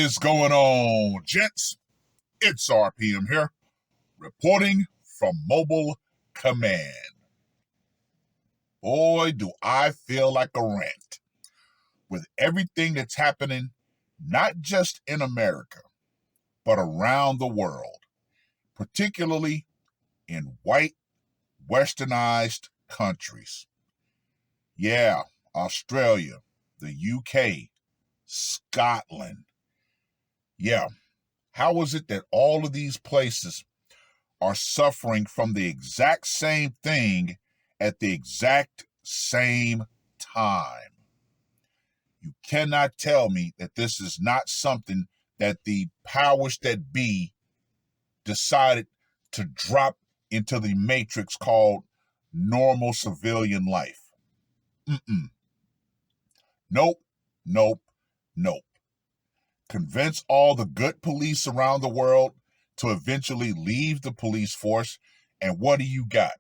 is going on, gents? It's R.P.M. here, reporting from Mobile Command. Boy, do I feel like a rant with everything that's happening, not just in America, but around the world, particularly in white, westernized countries. Yeah, Australia, the UK, Scotland. Yeah, how is it that all of these places are suffering from the exact same thing at the exact same time? You cannot tell me that this is not something that the powers that be decided to drop into the matrix called normal civilian life. Nope, nope, nope. Convince all the good police around the world to eventually leave the police force, and what do you got?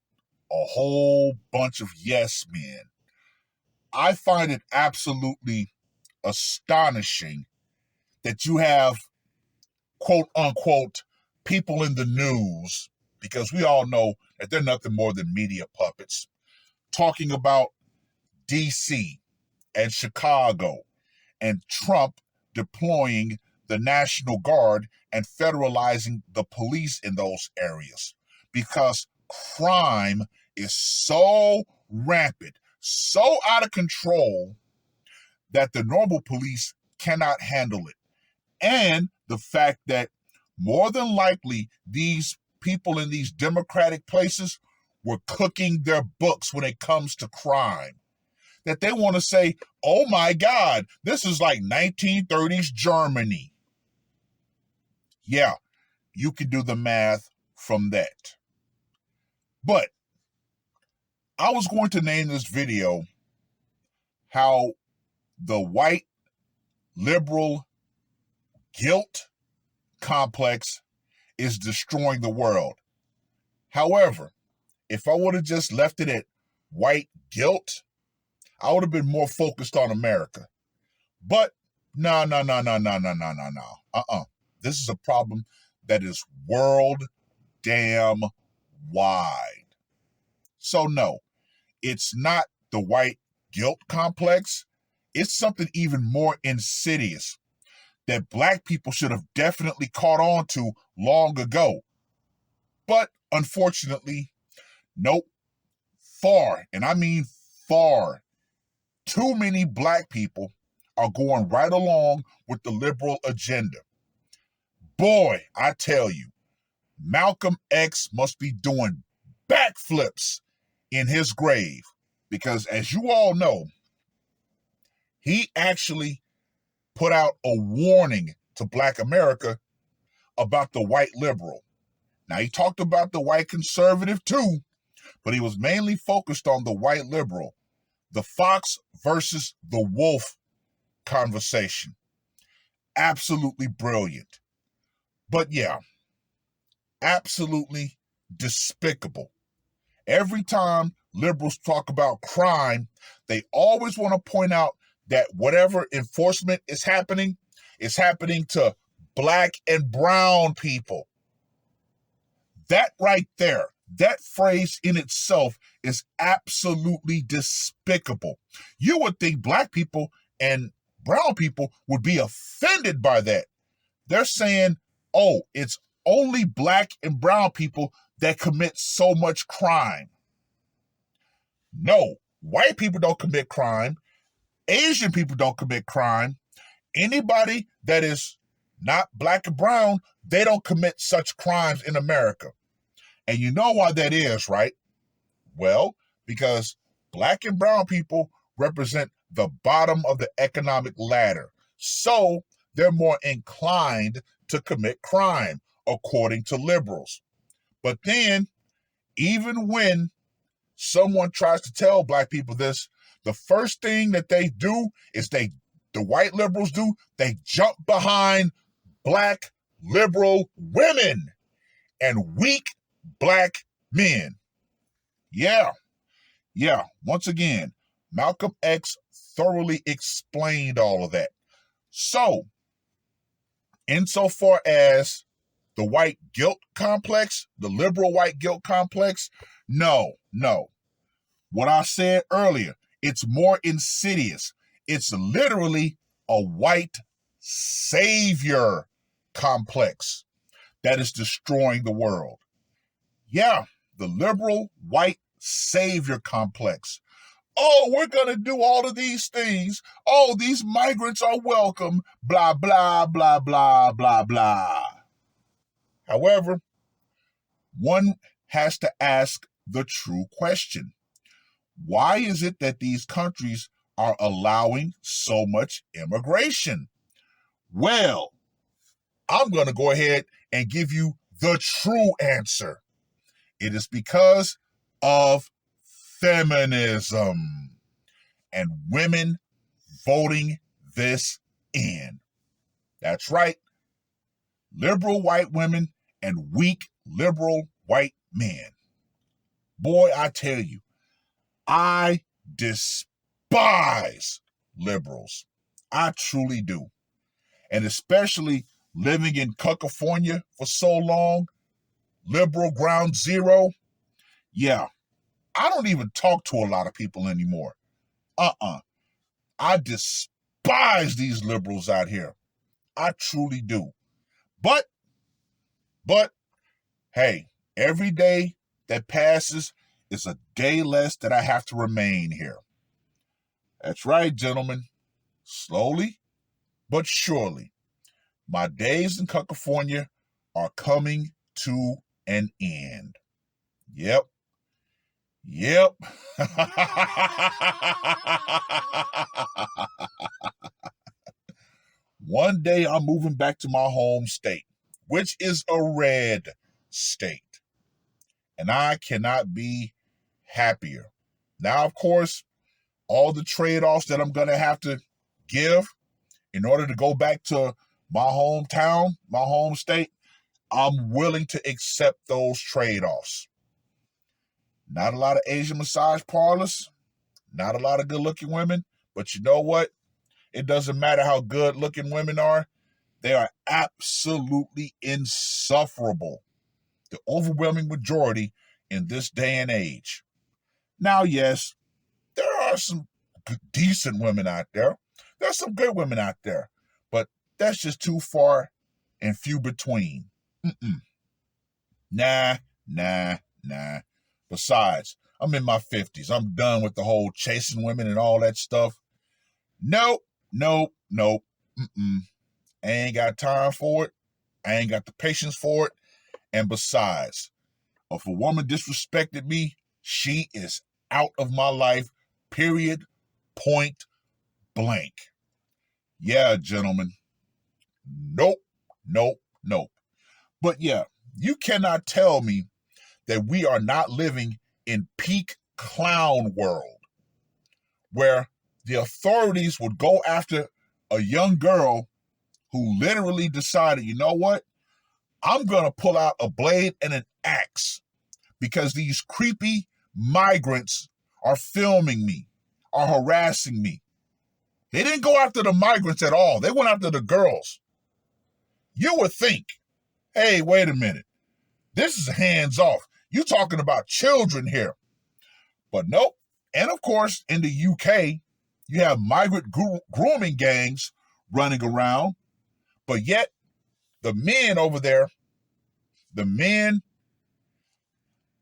A whole bunch of yes men. I find it absolutely astonishing that you have, quote unquote, people in the news, because we all know that they're nothing more than media puppets, talking about DC and Chicago and Trump deploying the National Guard and federalizing the police in those areas because crime is so rampant, so out of control that the normal police cannot handle it. And the fact that more than likely these people in these democratic places were cooking their books when it comes to crime. That they want to say, oh my God, this is like 1930s Germany. Yeah, you can do the math from that. But I was going to name this video how the white liberal guilt complex is destroying the world. However, if I would have just left it at white guilt, I would have been more focused on America. But no. This is a problem that is world damn wide. So no, it's not the white guilt complex. It's something even more insidious that black people should have definitely caught on to long ago. But unfortunately, nope. Far, and I mean far, too many black people are going right along with the liberal agenda. Boy, I tell you, Malcolm X must be doing backflips in his grave because, as you all know, he actually put out a warning to Black America about the white liberal. Now, he talked about the white conservative too, but he was mainly focused on the white liberal, the fox versus the wolf conversation. Absolutely brilliant. But yeah, absolutely despicable. Every time liberals talk about crime, they always want to point out that whatever enforcement is happening to black and brown people. That right there, that phrase in itself is absolutely despicable. You would think black people and brown people would be offended by that. They're saying, oh, it's only black and brown people that commit so much crime. No, white people don't commit crime. Asian people don't commit crime. Anybody that is not black and brown, they don't commit such crimes in America. And you know why that is, right? Well, because black and brown people represent the bottom of the economic ladder. So they're more inclined to commit crime, according to liberals. But then, even when someone tries to tell black people this, the first thing that they do is the white liberals do, they jump behind black liberal women and weak black men. Yeah. Once again, Malcolm X thoroughly explained all of that. So, Insofar as the white guilt complex, the liberal white guilt complex, no. What I said earlier, it's more insidious. It's literally a white savior complex that is destroying the world. Yeah, the liberal white savior complex. Oh, we're going to do all of these things. Oh, these migrants are welcome. Blah, blah, blah, blah, blah, blah. However, one has to ask the true question. Why is it that these countries are allowing so much immigration? Well, I'm going to go ahead and give you the true answer. It is because of feminism and women voting this in. That's right. Liberal white women and weak liberal white men. Boy, I tell you, I despise liberals. I truly do. And especially living in California for so long, liberal ground zero. Yeah, I don't even talk to a lot of people anymore. I despise these liberals out here. I truly do. But, hey, every day that passes is a day less that I have to remain here. That's right, gentlemen. Slowly but surely, my days in California are coming to an end. Yep. One day I'm moving back to my home state, which is a red state. And I cannot be happier. Now, of course, all the trade-offs that I'm going to have to give in order to go back to my hometown, my home state, I'm willing to accept those trade-offs. Not a lot of Asian massage parlors, not a lot of good-looking women, but you know what? It doesn't matter how good-looking women are. They are absolutely insufferable. The overwhelming majority in this day and age. Now, yes, there are some decent women out there. There's some good women out there, but that's just too far and few between. Nah. Besides, I'm in my 50s. I'm done with the whole chasing women and all that stuff. Nope. I ain't got time for it. I ain't got the patience for it. And besides, if a woman disrespected me, she is out of my life, period, point blank. Yeah, gentlemen. Nope. But yeah, you cannot tell me that we are not living in peak clown world, where the authorities would go after a young girl who literally decided, you know what? I'm going to pull out a blade and an axe because these creepy migrants are filming me, are harassing me. They didn't go after the migrants at all. They went after the girls. You would think, hey, wait a minute. This is hands off. You're talking about children here. But nope. And of course, in the UK, you have migrant grooming gangs running around. But yet, the men over there,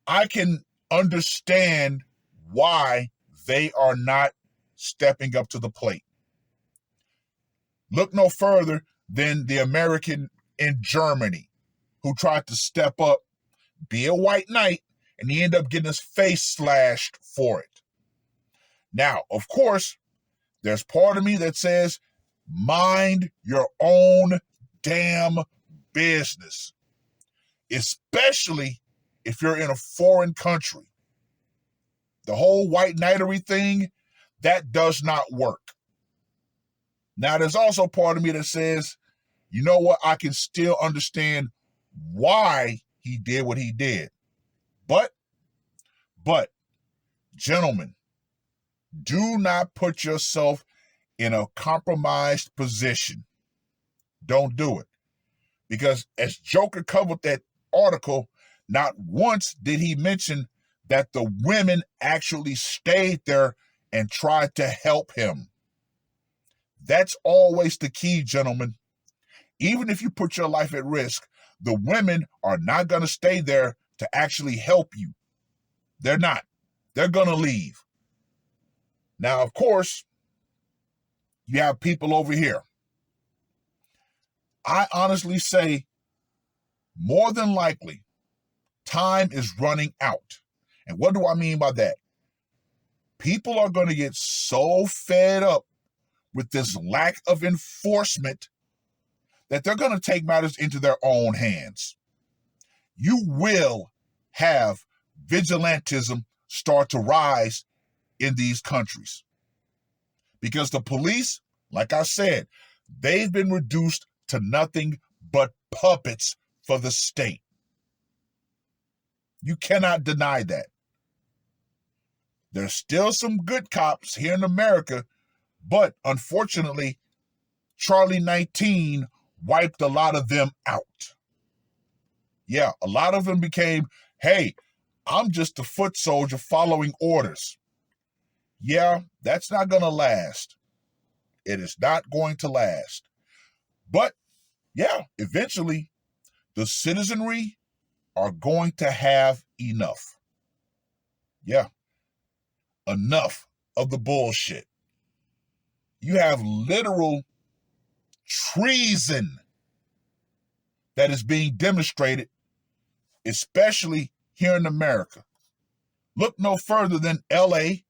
I can understand why they are not stepping up to the plate. Look no further than the American in Germany who tried to step up, be a white knight, and he ended up getting his face slashed for it. Now, of course, there's part of me that says, mind your own damn business, especially if you're in a foreign country. The whole white knighterly thing, that does not work. Now, there's also part of me that says, you know what? I can still understand why he did what he did. But, gentlemen, do not put yourself in a compromised position. Don't do it. Because as Joker covered that article, not once did he mention that the women actually stayed there and tried to help him. That's always the key, gentlemen. Even if you put your life at risk, the women are not going to stay there to actually help you. They're not. They're going to leave. Now, of course, you have people over here. I honestly say, more than likely, time is running out. And what do I mean by that? People are going to get so fed up with this lack of enforcement that they're going to take matters into their own hands. You will have vigilantism start to rise in these countries. Because the police, like I said, they've been reduced to nothing but puppets for the state. You cannot deny that. There's still some good cops here in America, but unfortunately, Charlie 19 wiped a lot of them out. Yeah, a lot of them became, hey, I'm just a foot soldier following orders. Yeah, that's not going to last. It is not going to last. But, yeah, eventually, the citizenry are going to have enough. Yeah, enough of the bullshit. You have literal treason that is being demonstrated, especially here in America. Look no further than L.A.,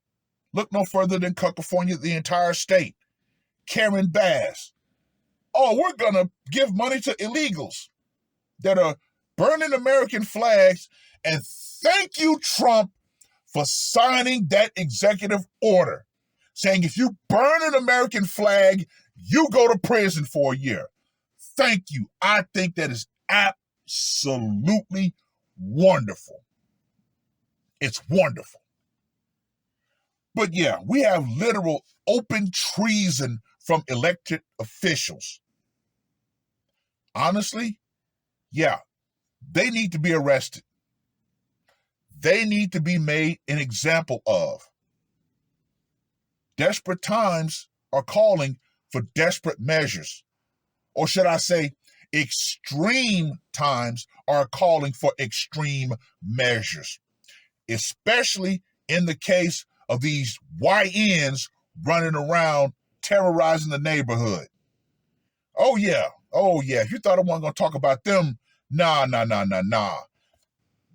look no further than California, the entire state. Karen Bass. Oh, we're going to give money to illegals that are burning American flags, and thank you, Trump, for signing that executive order saying if you burn an American flag, you go to prison for a year. Thank you. I think that is absolutely wonderful. It's wonderful. But yeah, we have literal open treason from elected officials. Honestly, yeah, they need to be arrested. They need to be made an example of. Desperate times are calling for desperate measures. Or should I say, extreme times are calling for extreme measures. Especially in the case of these YNs running around terrorizing the neighborhood. Oh yeah. If you thought I wasn't going to talk about them, nah.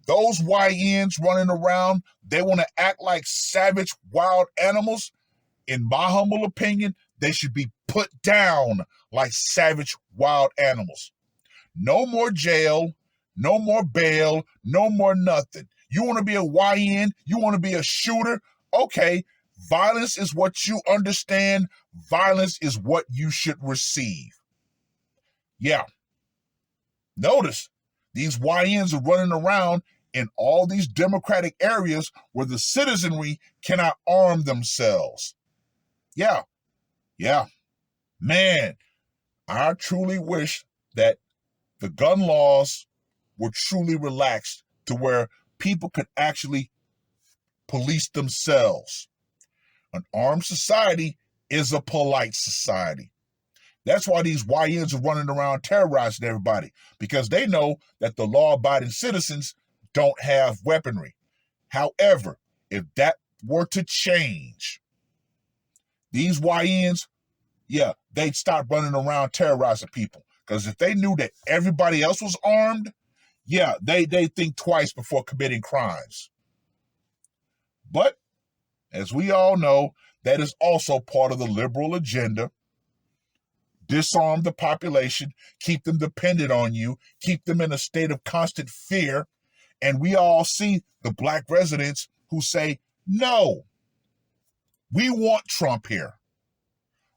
Those YNs running around, they want to act like savage wild animals. In my humble opinion, they should be put down like savage wild animals. No more jail, no more bail, no more nothing. You want to be a YN? You want to be a shooter? Okay, violence is what you understand. Violence is what you should receive. Yeah. Notice, these YNs are running around in all these democratic areas where the citizenry cannot arm themselves. Yeah. Man, I truly wish that the gun laws were truly relaxed to where people could actually police themselves. An armed society is a polite society. That's why these YNs are running around terrorizing everybody, because they know that the law-abiding citizens don't have weaponry. However, if that were to change, these YNs, yeah, they'd stop running around terrorizing people. Because if they knew that everybody else was armed, yeah, they think twice before committing crimes. But, as we all know, that is also part of the liberal agenda. Disarm the population, keep them dependent on you, keep them in a state of constant fear. And we all see the black residents who say, no, we want Trump here.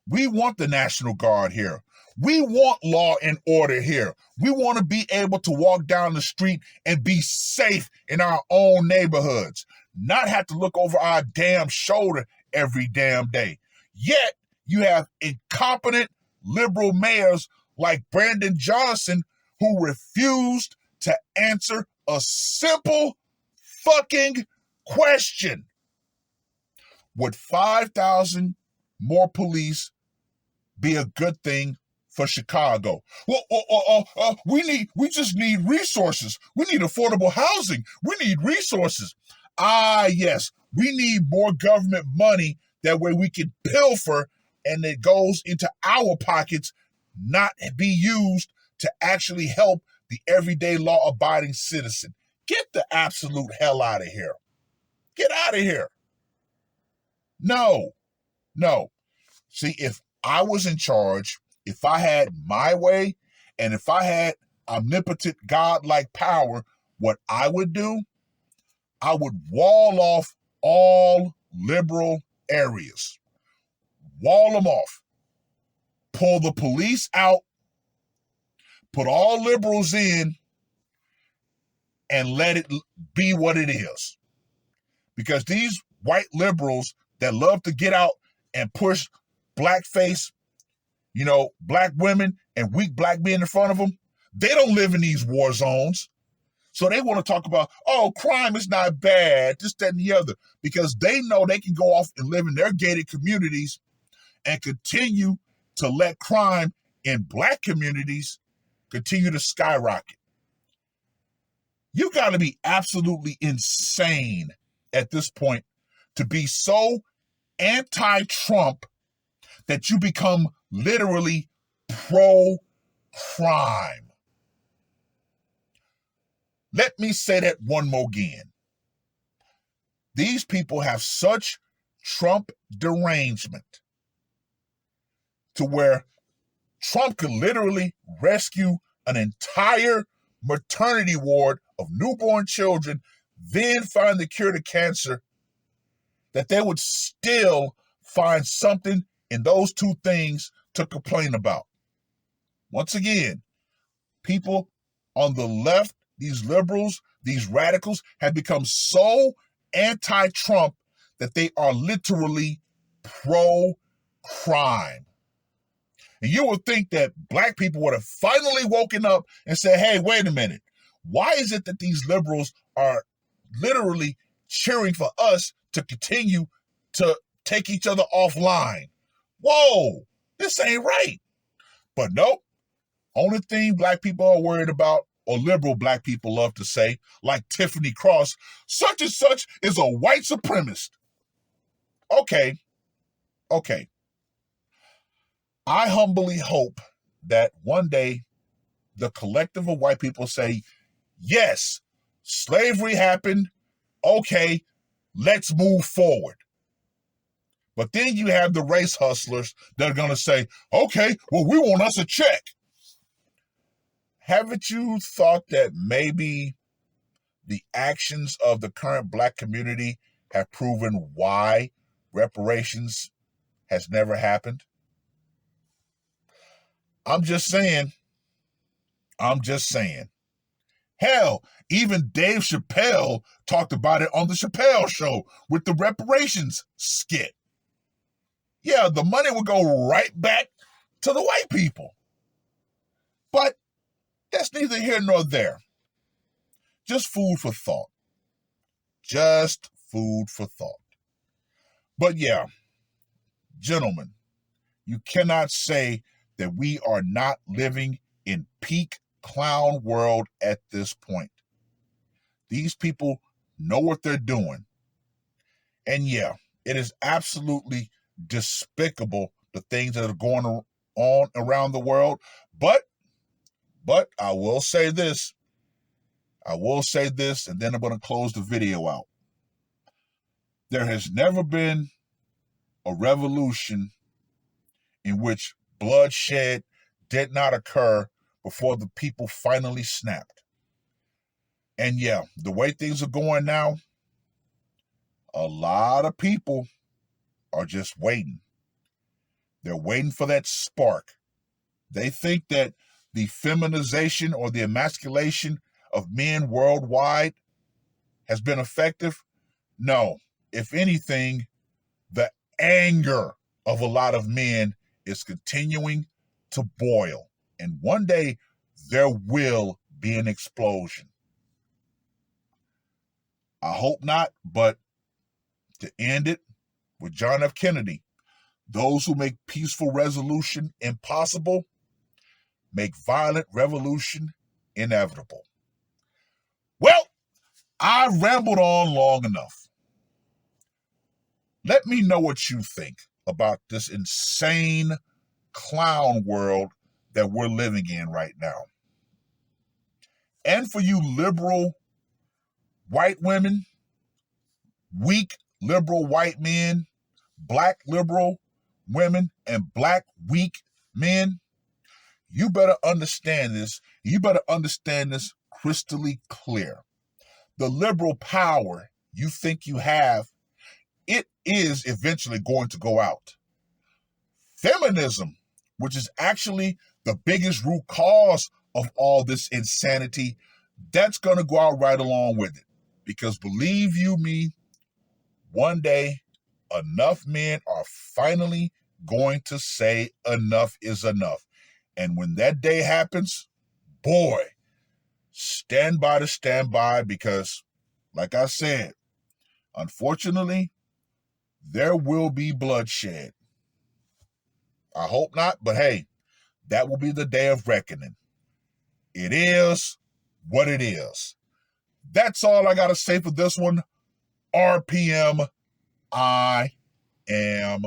We want the National Guard here. We want law and order here. We want to be able to walk down the street and be safe in our own neighborhoods, not have to look over our damn shoulder every damn day. Yet, you have incompetent liberal mayors like Brandon Johnson who refused to answer a simple fucking question. Would 5,000 more police be a good thing for Chicago? We just need resources. We need affordable housing. We need resources. Ah, yes, we need more government money. That way we can pilfer and it goes into our pockets, not be used to actually help the everyday law-abiding citizen. Get the absolute hell out of here. Get out of here. No. See, if I was in charge, if I had my way, and if I had omnipotent God-like power, what I would do, I would wall off all liberal areas. Wall them off. Pull the police out. Put all liberals in and let it be what it is. Because these white liberals that love to get out and push blackface, black women and weak black men in front of them, they don't live in these war zones. So they want to talk about, crime is not bad, this, that, and the other, because they know they can go off and live in their gated communities and continue to let crime in black communities continue to skyrocket. You got to be absolutely insane at this point to be so anti-Trump that you become literally pro-crime. Let me say that one more again. These people have such Trump derangement to where Trump could literally rescue an entire maternity ward of newborn children, then find the cure to cancer, that they would still find something in those two things to complain about. Once again, people on the left, these liberals, these radicals, have become so anti-Trump that they are literally pro-crime. And you would think that black people would have finally woken up and said, hey, wait a minute. Why is it that these liberals are literally cheering for us to continue to take each other offline? Whoa, this ain't right. But nope. Only thing black people are worried about, or liberal black people love to say, like Tiffany Cross, such and such is a white supremacist. Okay. I humbly hope that one day the collective of white people say, yes, slavery happened. Okay, let's move forward. But then you have the race hustlers that are going to say, okay, well, we want us a check. Haven't you thought that maybe the actions of the current black community have proven why reparations has never happened? I'm just saying. Hell, even Dave Chappelle talked about it on the Chappelle Show with the reparations skit. Yeah, the money would go right back to the white people. But that's neither here nor there. Just food for thought. But yeah, gentlemen, you cannot say that we are not living in peak clown world at this point. These people know what they're doing. And yeah, it is absolutely despicable, the things that are going on around the world. But I will say this, and then I'm going to close the video out. There has never been a revolution in which bloodshed did not occur before the people finally snapped. And yeah, the way things are going now, a lot of people are just waiting. They're waiting for that spark. They think that the feminization or the emasculation of men worldwide has been effective. No, if anything, the anger of a lot of men is continuing to boil. And one day, there will be an explosion. I hope not, but to end it with John F. Kennedy, those who make peaceful resolution impossible make violent revolution inevitable. Well, I rambled on long enough. Let me know what you think about this insane clown world that we're living in right now. And for you liberal white women, weak liberal white men, black liberal women, and black weak men, you better understand this. You better understand this crystally clear. The liberal power you think you have, it is eventually going to go out. Feminism, which is actually the biggest root cause of all this insanity, that's going to go out right along with it. Because believe you me, one day, enough men are finally going to say enough is enough. And when that day happens, boy, stand by because, like I said, unfortunately, there will be bloodshed. I hope not, but hey, that will be the day of reckoning. It is what it is. That's all I got to say for this one. R.P.M. I am